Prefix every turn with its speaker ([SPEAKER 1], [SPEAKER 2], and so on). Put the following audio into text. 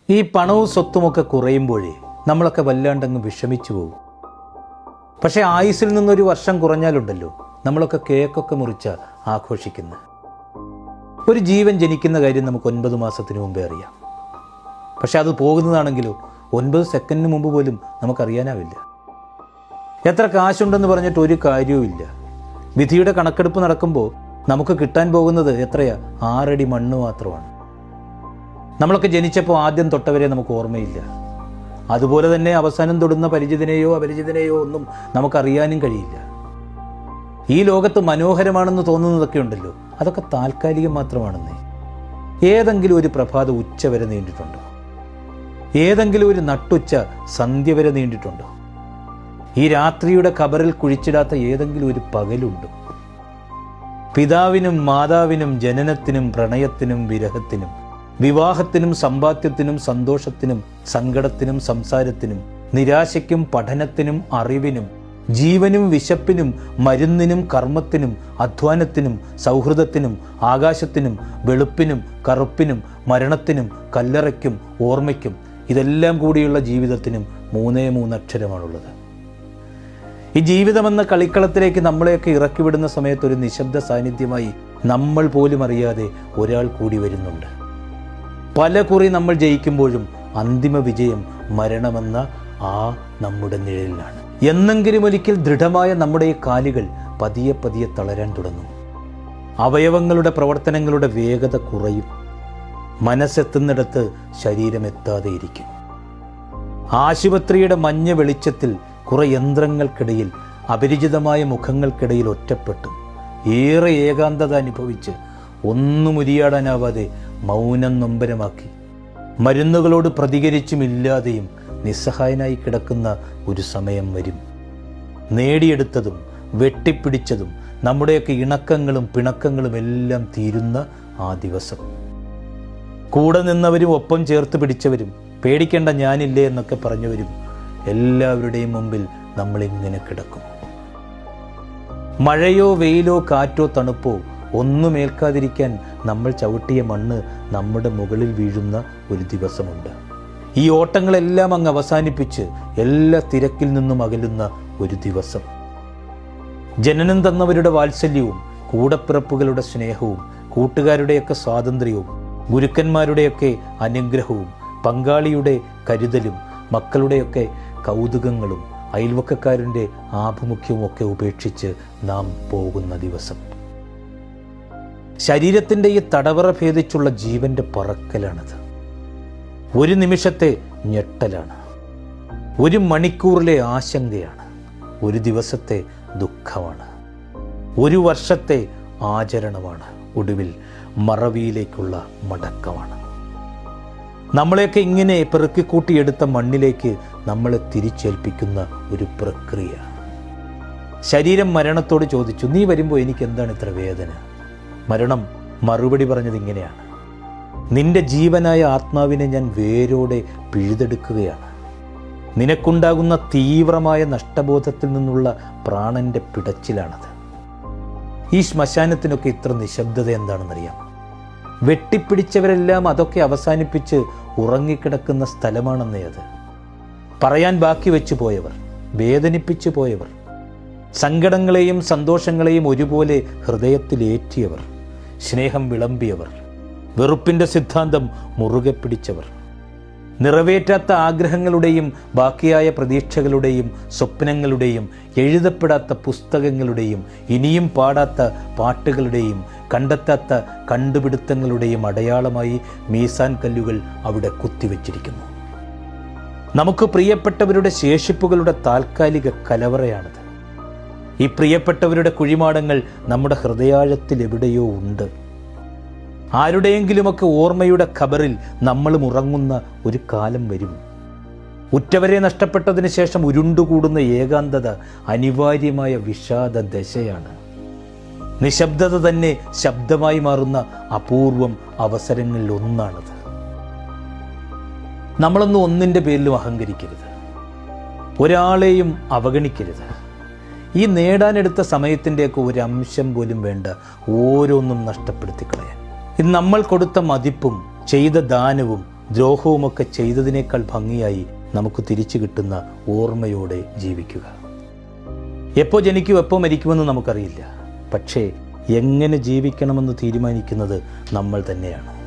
[SPEAKER 1] ഈ പണവും സ്വത്തുമൊക്കെ കുറയുമ്പോഴേ നമ്മളൊക്കെ വല്ലാണ്ടങ്ങ് വിഷമിച്ചു പോകും. പക്ഷേ ആയുസ്സിൽ നിന്നൊരു വർഷം കുറഞ്ഞാലുണ്ടല്ലോ, നമ്മളൊക്കെ കേക്കൊക്കെ മുറിച്ച ആഘോഷിക്കുന്നത്. ഒരു ജീവൻ ജനിക്കുന്ന കാര്യം നമുക്ക് 9 മാസത്തിന് മുമ്പേ അറിയാം. പക്ഷെ അത് പോകുന്നതാണെങ്കിലോ 9 സെക്കൻഡിന് മുമ്പ് പോലും നമുക്കറിയാനാവില്ല. എത്ര കാശുണ്ടെന്ന് പറഞ്ഞിട്ട് ഒരു കാര്യവുമില്ല. വിധിയുടെ കണക്കെടുപ്പ് നടക്കുമ്പോൾ നമുക്ക് കിട്ടാൻ പോകുന്നത് എത്രയാ? 6 അടി മണ്ണ് മാത്രമാണ്. നമ്മളൊക്കെ ജനിച്ചപ്പോൾ ആദ്യം തൊട്ടവരെ നമുക്ക് ഓർമ്മയില്ല. അതുപോലെ തന്നെ അവസാനം തൊടുന്ന പരിചിതനെയോ അപരിചിതനെയോ ഒന്നും നമുക്കറിയാനും കഴിയില്ല. ഈ ലോകത്ത് മനോഹരമാണെന്ന് തോന്നുന്നതൊക്കെ ഉണ്ടല്ലോ, അതൊക്കെ താൽക്കാലികം മാത്രമാണെന്നേ. ഏതെങ്കിലും ഒരു പ്രഭാത ഉച്ച വരെ നീണ്ടിട്ടുണ്ടോ? ഏതെങ്കിലും ഒരു നട്ടുച്ച സന്ധ്യ വരെ നീണ്ടിട്ടുണ്ടോ? ഈ രാത്രിയുടെ ഖബറിൽ കുഴിച്ചിടാത്ത ഏതെങ്കിലും ഒരു പകലുണ്ടോ? പിതാവിനും മാതാവിനും ജനനത്തിനും പ്രണയത്തിനും വിരഹത്തിനും വിവാഹത്തിനും സമ്പാദ്യത്തിനും സന്തോഷത്തിനും സങ്കടത്തിനും സംസാരത്തിനും നിരാശയ്ക്കും പഠനത്തിനും അറിവിനും ജീവനും വിശപ്പിനും മരുന്നിനും കർമ്മത്തിനും അധ്വാനത്തിനും സൗഹൃദത്തിനും ആകാശത്തിനും വെളുപ്പിനും കറുപ്പിനും മരണത്തിനും കല്ലറയ്ക്കും ഓർമ്മയ്ക്കും, ഇതെല്ലാം കൂടിയുള്ള ജീവിതത്തിനും 3 അക്ഷരമാണുള്ളത്. ഈ ജീവിതമെന്ന കളിക്കളത്തിലേക്ക് നമ്മളെയൊക്കെ ഇറക്കിവിടുന്ന സമയത്ത് ഒരു നിശബ്ദ സാന്നിധ്യമായി നമ്മൾ പോലും അറിയാതെ ഒരാൾ കൂടി വരുന്നുണ്ട്. പല കുറി നമ്മൾ ജയിക്കുമ്പോഴും അന്തിമ വിജയം മരണമെന്ന ആ നമ്മുടെ നിഴലിലാണ്. എന്നെങ്കിലും ഒരിക്കൽ ദൃഢമായ നമ്മുടെ ഈ കാലുകൾ പതിയെ പതിയെ തളരാൻ തുടങ്ങും. അവയവങ്ങളുടെ പ്രവർത്തനങ്ങളുടെ വേഗത കുറയും. മനസ്സെത്തുന്നിടത്ത് ശരീരം എത്താതെ ഇരിക്കും. ആശുപത്രിയുടെ മഞ്ഞ വെളിച്ചത്തിൽ കുറെ യന്ത്രങ്ങൾക്കിടയിൽ അപരിചിതമായ മുഖങ്ങൾക്കിടയിൽ ഒറ്റപ്പെട്ടു ഏറെ ഏകാന്തത അനുഭവിച്ച് ഒന്നും ഉരിയാടാനാവാതെ മൗനം നൊമ്പരമാക്കി മരുന്നുകളോട് പ്രതികരിച്ചുമില്ലാതെയും നിസ്സഹായനായി കിടക്കുന്ന ഒരു സമയം വരും. നേടിയെടുത്തതും വെട്ടിപ്പിടിച്ചതും നമ്മുടെയൊക്കെ ഇണക്കങ്ങളും പിണക്കങ്ങളും എല്ലാം തീരുന്ന ആ ദിവസം. കൂടെ നിന്നവരും ഒപ്പം ചേർത്ത് പിടിച്ചവരും പേടിക്കേണ്ട ഞാനില്ലേ എന്നൊക്കെ പറഞ്ഞവരും എല്ലാവരുടെയും മുമ്പിൽ നമ്മളിങ്ങനെ കിടക്കും. മഴയോ വെയിലോ കാറ്റോ തണുപ്പോ ഒന്നും ഏൽക്കാതിരിക്കാൻ നമ്മൾ ചവിട്ടിയ മണ്ണ് നമ്മുടെ മുകളിൽ വീഴുന്ന ഒരു ദിവസമുണ്ട്. ഈ ഓട്ടങ്ങളെല്ലാം അങ്ങ് അവസാനിപ്പിച്ച് എല്ലാ തിരക്കിൽ നിന്നും അകലുന്ന ഒരു ദിവസം. ജനനം തന്നവരുടെ വാത്സല്യവും കൂടപ്പിറപ്പുകളുടെ സ്നേഹവും കൂട്ടുകാരുടെയൊക്കെ സ്വാതന്ത്ര്യവും ഗുരുക്കന്മാരുടെയൊക്കെ അനുഗ്രഹവും പങ്കാളിയുടെ കരുതലും മക്കളുടെയൊക്കെ കൗതുകങ്ങളും അയൽവക്കക്കാരൻ്റെ ആഭിമുഖ്യവും ഒക്കെ ഉപേക്ഷിച്ച് നാം പോകുന്ന ദിവസം. ശരീരത്തിൻ്റെ ഈ തടവറ ഭേദിച്ചുള്ള ജീവന്റെ പറക്കലാണത്. ഒരു നിമിഷത്തെ ഞെട്ടലാണ്, ഒരു മണിക്കൂറിലെ ആശങ്കയാണ്, ഒരു ദിവസത്തെ ദുഃഖമാണ്, ഒരു വർഷത്തെ ആചരണമാണ്, ഒടുവിൽ മറവിയിലേക്കുള്ള മടക്കമാണ്. നമ്മളെയൊക്കെ ഇങ്ങനെ പെറുക്കിക്കൂട്ടിയെടുത്ത മണ്ണിലേക്ക് നമ്മളെ തിരിച്ചേൽപ്പിക്കുന്ന ഒരു പ്രക്രിയ. ശരീരം മരണത്തോട് ചോദിച്ചു, നീ വരുമ്പോൾ എനിക്ക് എന്താണ് ഇത്ര വേദന? മരണം മറുപടി പറഞ്ഞത് ഇങ്ങനെയാണ്, നിന്റെ ജീവനായ ആത്മാവിനെ ഞാൻ വേരോടെ പിഴുതെടുക്കുകയാണ്. നിനക്കുണ്ടാകുന്ന തീവ്രമായ നഷ്ടബോധത്തിൽ നിന്നുള്ള പ്രാണന്റെ പിടച്ചിലാണത്. ഈ ശ്മശാനത്തിനൊക്കെ ഇത്ര നിശബ്ദത എന്താണെന്നറിയാം? വെട്ടിപ്പിടിച്ചവരെല്ലാം അതൊക്കെ അവസാനിപ്പിച്ച് ഉറങ്ങിക്കിടക്കുന്ന സ്ഥലമാണെന്നേ അത്. പറയാൻ ബാക്കി വെച്ചു പോയവർ, വേദനിപ്പിച്ചു പോയവർ, സങ്കടങ്ങളെയും സന്തോഷങ്ങളെയും ഒരുപോലെ ഹൃദയത്തിലേറ്റിയവർ, സ്നേഹം വിളമ്പിയവർ, വെറുപ്പിൻ്റെ സിദ്ധാന്തം മുറുകെ പിടിച്ചവർ, നിറവേറ്റാത്ത ആഗ്രഹങ്ങളുടെയും ബാക്കിയായ പ്രതീക്ഷകളുടെയും സ്വപ്നങ്ങളുടെയും എഴുതപ്പെടാത്ത പുസ്തകങ്ങളുടെയും ഇനിയും പാടാത്ത പാട്ടുകളുടെയും കണ്ടെത്താത്ത കണ്ടുപിടുത്തങ്ങളുടെയും അടയാളമായി മീസാൻ കല്ലുകൾ അവിടെ കുത്തിവെച്ചിരിക്കുന്നു. നമുക്ക് പ്രിയപ്പെട്ടവരുടെ ശേഷിപ്പുകളുടെ താൽക്കാലിക കലവറയാണത്. ഈ പ്രിയപ്പെട്ടവരുടെ കുഴിമാടങ്ങൾ നമ്മുടെ ഹൃദയാഴത്തിൽ എവിടെയോ ഉണ്ട്. ആരുടെയെങ്കിലുമൊക്കെ ഓർമ്മയുടെ ഖബറിൽ നമ്മളും ഉറങ്ങുന്ന ഒരു കാലം വരും. ഉറ്റവരെ നഷ്ടപ്പെട്ടതിന് ശേഷം ഉരുണ്ടുകൂടുന്ന ഏകാന്തത അനിവാര്യമായ വിഷാദ ദശയാണ്. നിശബ്ദത തന്നെ ശബ്ദമായി മാറുന്ന അപൂർവം അവസരങ്ങളിൽ ഒന്നാണത്. നമ്മളൊന്നും ഒന്നിൻ്റെ പേരിലും അഹങ്കരിക്കരുത്, ഒരാളെയും അവഗണിക്കരുത്. ഈ നേടാനെടുത്ത സമയത്തിൻ്റെയൊക്കെ ഒരു അംശം പോലും വേണ്ട ഓരോന്നും നഷ്ടപ്പെടുത്തി കളയാൻ. ഇത് നമ്മൾ കൊടുത്ത മതിപ്പും ചെയ്ത ദാനവും ദ്രോഹവുമൊക്കെ ചെയ്തതിനേക്കാൾ ഭംഗിയായി നമുക്ക് തിരിച്ചു കിട്ടുന്ന ഓർമ്മയോടെ ജീവിക്കുക. എപ്പോൾ ജനിക്കും എപ്പോൾ മരിക്കുമെന്ന് നമുക്കറിയില്ല. പക്ഷേ എങ്ങനെ ജീവിക്കണമെന്ന് തീരുമാനിക്കുന്നത് നമ്മൾ തന്നെയാണ്.